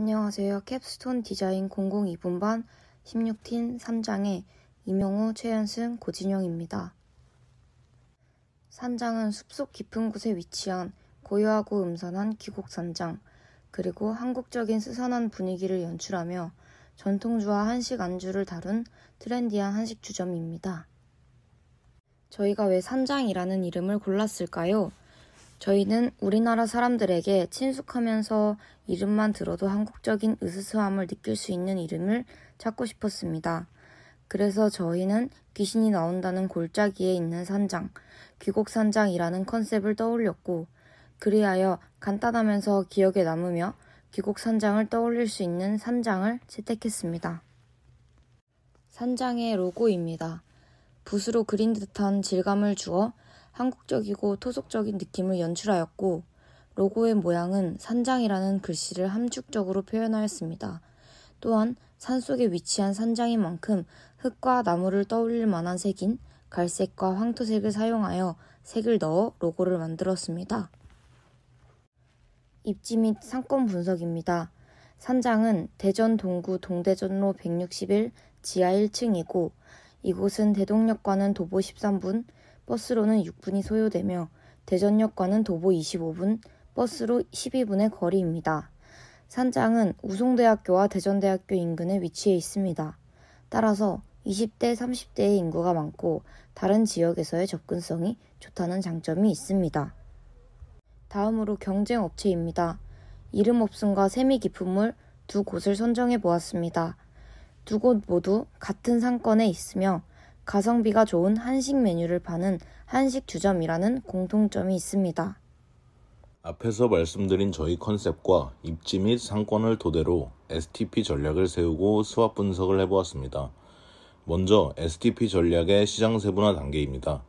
안녕하세요. 캡스톤 디자인 002분반 16팀 3장의 이명우, 최현승, 고진영입니다. 산장은 숲속 깊은 곳에 위치한 고요하고 음산한 귀곡산장, 그리고 한국적인 스산한 분위기를 연출하며 전통주와 한식 안주를 다룬 트렌디한 한식 주점입니다. 저희가 왜 산장이라는 이름을 골랐을까요? 저희는 우리나라 사람들에게 친숙하면서 이름만 들어도 한국적인 으스스함을 느낄 수 있는 이름을 찾고 싶었습니다. 그래서 저희는 귀신이 나온다는 골짜기에 있는 산장, 귀곡산장이라는 컨셉을 떠올렸고, 그리하여 간단하면서 기억에 남으며 귀곡산장을 떠올릴 수 있는 산장을 채택했습니다. 산장의 로고입니다. 붓으로 그린 듯한 질감을 주어 한국적이고 토속적인 느낌을 연출하였고, 로고의 모양은 산장이라는 글씨를 함축적으로 표현하였습니다. 또한 산속에 위치한 산장인 만큼 흙과 나무를 떠올릴 만한 색인 갈색과 황토색을 사용하여 색을 넣어 로고를 만들었습니다. 입지 및 상권 분석입니다. 산장은 대전 동구 동대전로 161 지하 1층이고, 이곳은 대동역과는 도보 13분, 버스로는 6분이 소요되며 대전역과는 도보 25분, 버스로 12분의 거리입니다. 산장은 우송대학교와 대전대학교 인근에 위치해 있습니다. 따라서 20대, 30대의 인구가 많고 다른 지역에서의 접근성이 좋다는 장점이 있습니다. 다음으로 경쟁업체입니다. 이름 없음과 세미 깊은 물 두 곳을 선정해 보았습니다. 두 곳 모두 같은 상권에 있으며 가성비가 좋은 한식 메뉴를 파는 한식 주점이라는 공통점이 있습니다. 앞에서 말씀드린 저희 컨셉과 입지 및 상권을 토대로 STP 전략을 세우고 스왑 분석을 해보았습니다. 먼저 STP 전략의 시장 세분화 단계입니다.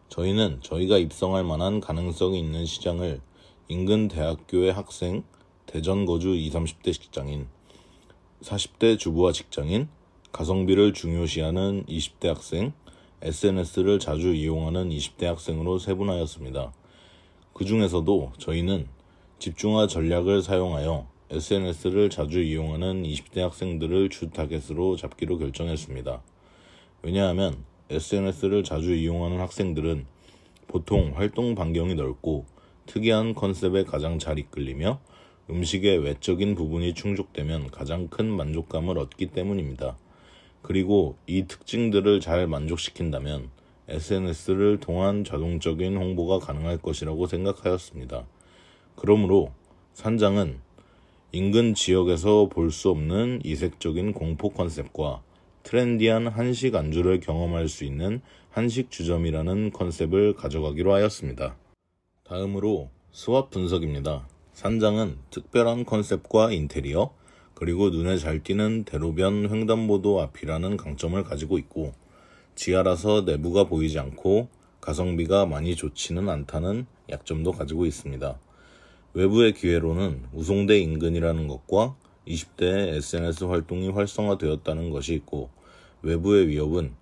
저희는 저희가 입성할 만한 가능성이 있는 시장을 인근 대학교의 학생, 대전 거주 20, 30대 직장인, 40대 주부와 직장인, 가성비를 중요시하는 20대 학생, SNS를 자주 이용하는 20대 학생으로 세분하였습니다. 그 중에서도 저희는 집중화 전략을 사용하여 SNS를 자주 이용하는 20대 학생들을 주 타겟으로 잡기로 결정했습니다. 왜냐하면 SNS를 자주 이용하는 학생들은 보통 활동 반경이 넓고 특이한 컨셉에 가장 잘 이끌리며 음식의 외적인 부분이 충족되면 가장 큰 만족감을 얻기 때문입니다. 그리고 이 특징들을 잘 만족시킨다면 SNS를 통한 자동적인 홍보가 가능할 것이라고 생각하였습니다. 그러므로 산장은 인근 지역에서 볼 수 없는 이색적인 공포 컨셉과 트렌디한 한식 안주를 경험할 수 있는 한식 주점이라는 컨셉을 가져가기로 하였습니다. 다음으로 스왑 분석입니다. 산장은 특별한 컨셉과 인테리어, 그리고 눈에 잘 띄는 대로변 횡단보도 앞이라는 강점을 가지고 있고, 지하라서 내부가 보이지 않고 가성비가 많이 좋지는 않다는 약점도 가지고 있습니다. 외부의 기회로는 우송대 인근이라는 것과 20대의 SNS 활동이 활성화되었다는 것이 있고, 외부의 위협은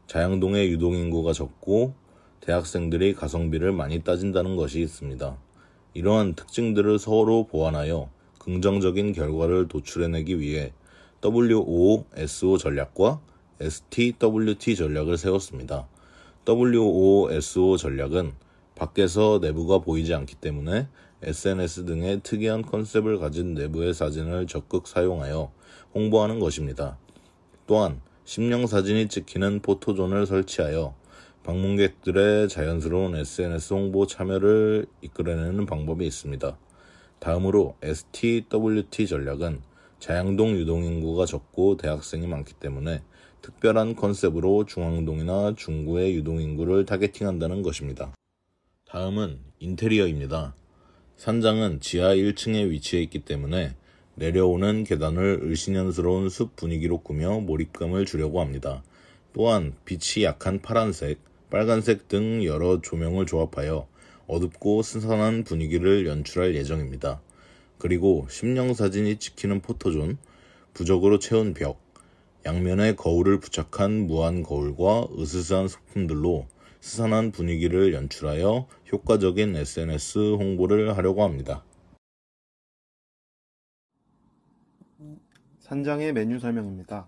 자양동의 유동인구가 적고 대학생들이 가성비를 많이 따진다는 것이 있습니다. 이러한 특징들을 서로 보완하여 긍정적인 결과를 도출해내기 위해 WOSO 전략과 STWT 전략을 세웠습니다. WOSO 전략은 밖에서 내부가 보이지 않기 때문에 SNS 등의 특이한 컨셉을 가진 내부의 사진을 적극 사용하여 홍보하는 것입니다. 또한 심령 사진이 찍히는 포토존을 설치하여 방문객들의 자연스러운 SNS 홍보 참여를 이끌어내는 방법이 있습니다. 다음으로 STWT 전략은 자양동 유동인구가 적고 대학생이 많기 때문에 특별한 컨셉으로 중앙동이나 중구의 유동인구를 타겟팅한다는 것입니다. 다음은 인테리어입니다. 산장은 지하 1층에 위치해 있기 때문에 내려오는 계단을 을씨년스러운 숲 분위기로 꾸며 몰입감을 주려고 합니다. 또한 빛이 약한 파란색, 빨간색 등 여러 조명을 조합하여 어둡고 스산한 분위기를 연출할 예정입니다. 그리고 심령 사진이 찍히는 포토존, 부적으로 채운 벽, 양면에 거울을 부착한 무한 거울과 으스스한 소품들로 스산한 분위기를 연출하여 효과적인 SNS 홍보를 하려고 합니다. 산장의 메뉴 설명입니다.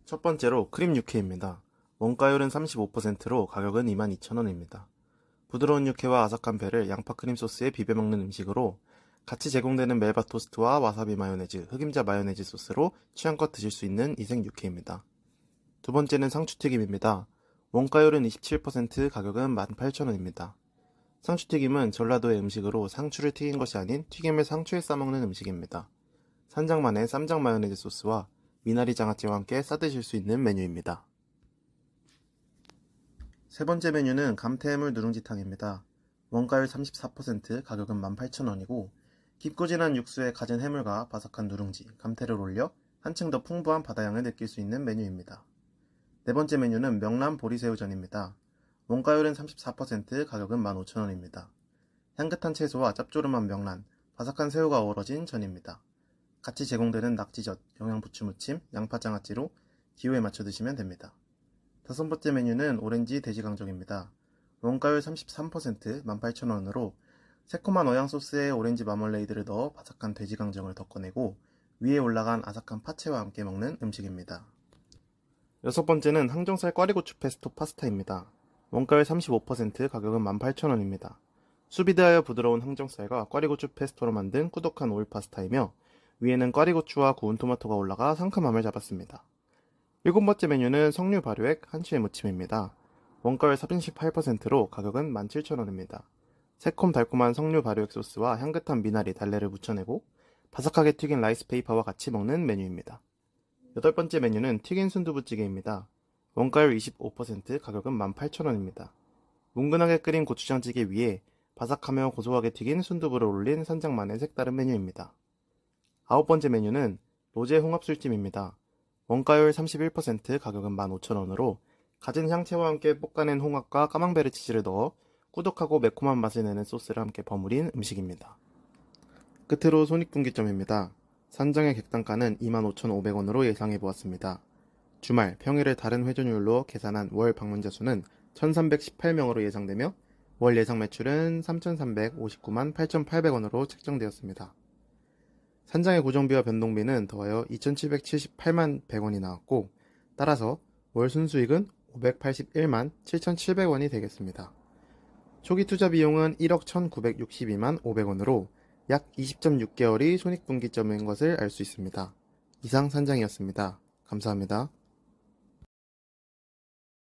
첫 번째로 크림 육회입니다. 원가율은 35%로 가격은 22,000원입니다. 부드러운 육회와 아삭한 회를 양파 크림 소스에 비벼 먹는 음식으로 같이 제공되는 멜바 토스트와 와사비 마요네즈, 흑임자 마요네즈 소스로 취향껏 드실 수 있는 이색 육회입니다. 두 번째는 상추튀김입니다. 원가율은 27%, 가격은 18,000원입니다. 상추튀김은 전라도의 음식으로 상추를 튀긴 것이 아닌 튀김을 상추에 싸먹는 음식입니다. 산장만의 쌈장 마요네즈 소스와 미나리 장아찌와 함께 싸드실 수 있는 메뉴입니다. 세 번째 메뉴는 감태해물 누룽지탕입니다. 원가율 34%, 가격은 18,000원이고 깊고 진한 육수에 가진 해물과 바삭한 누룽지, 감태를 올려 한층 더 풍부한 바다향을 느낄 수 있는 메뉴입니다. 네 번째 메뉴는 명란 보리새우전입니다. 원가율은 34%, 가격은 15,000원입니다. 향긋한 채소와 짭조름한 명란, 바삭한 새우가 어우러진 전입니다. 같이 제공되는 낙지젓, 영양부추무침, 양파장아찌로 기호에 맞춰 드시면 됩니다. 다섯 번째 메뉴는 오렌지 돼지강정입니다. 원가율 33%, 18,000원으로 새콤한 어양 소스에 오렌지 마멀레이드를 넣어 바삭한 돼지강정을 덮어내고 위에 올라간 아삭한 파채와 함께 먹는 음식입니다. 여섯 번째는 항정살 꽈리고추 페스토 파스타입니다. 원가율 35%, 가격은 18,000원입니다. 수비드하여 부드러운 항정살과 꽈리고추 페스토로 만든 꾸덕한 오일 파스타이며 위에는 꽈리고추와 구운 토마토가 올라가 상큼함을 잡았습니다. 일곱 번째 메뉴는 석류 발효액 한치의 무침입니다. 원가율 38%로 가격은 17,000원입니다. 새콤달콤한 석류 발효액 소스와 향긋한 미나리, 달래를 묻혀내고 바삭하게 튀긴 라이스 페이퍼와 같이 먹는 메뉴입니다. 여덟 번째 메뉴는 튀긴 순두부찌개입니다. 원가율 25%, 가격은 18,000원입니다. 뭉근하게 끓인 고추장찌개 위에 바삭하며 고소하게 튀긴 순두부를 올린 산장만의 색다른 메뉴입니다. 아홉 번째 메뉴는 로제 홍합술찜입니다. 원가율 31%, 가격은 15,000원으로 갖은 향채와 함께 볶아낸 홍합과 까망베르 치즈를 넣어 꾸덕하고 매콤한 맛을 내는 소스를 함께 버무린 음식입니다. 끝으로 손익분기점입니다. 산장의 객단가는 25,500원으로 예상해보았습니다. 주말, 평일에 다른 회전율로 계산한 월 방문자 수는 1,318명으로 예상되며 월 예상 매출은 3,359만 8,800원으로 책정되었습니다. 산장의 고정비와 변동비는 더하여 2,778만 100원이 나왔고 따라서 월 순수익은 581만 7,700원이 되겠습니다. 초기 투자 비용은 1억 1,962만 500원으로 약 20.6개월이 손익분기점인 것을 알 수 있습니다. 이상 산장이었습니다. 감사합니다.